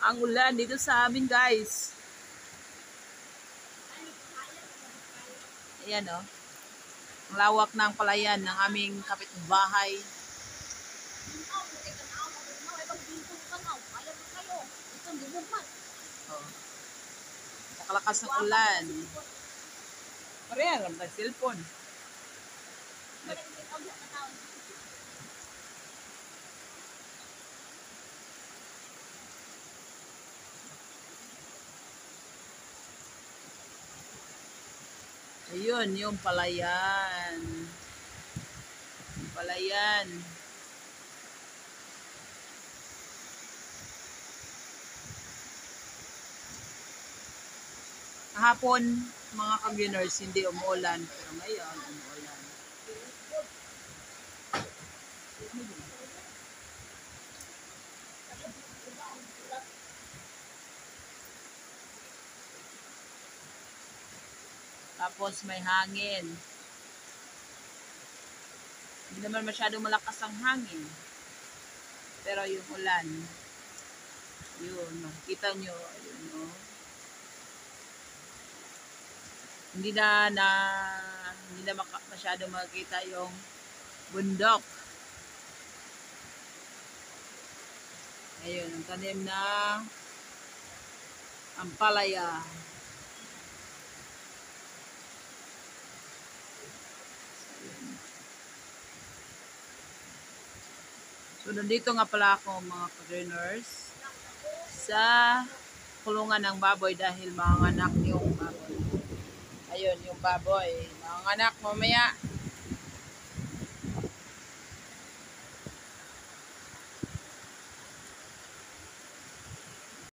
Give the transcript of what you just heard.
Ang ulan dito sa amin, guys. Ayan, oh. Ang lawak ng palayan ng aming kapitbahay. Oh. Nakalakas ng ulan. Pareha lang ng cellphone. Ayun, yung palayan. Yung palayan. Kahapon, mga ka-Guners, hindi umuulan. Pero ngayon, umuulan. Tapos may hangin. Hindi naman masyadong malakas ang hangin. Pero yung ulan, yun, nakikita nyo, yun, no? Hindi na masyadong makikita yung bundok. Ayun, ang tanim na ampalaya. So, nandito nga pala ako mga ka-Guners sa kulungan ng baboy dahil manganganak yung baboy. Ayun, yung baboy. Manganganak mamaya.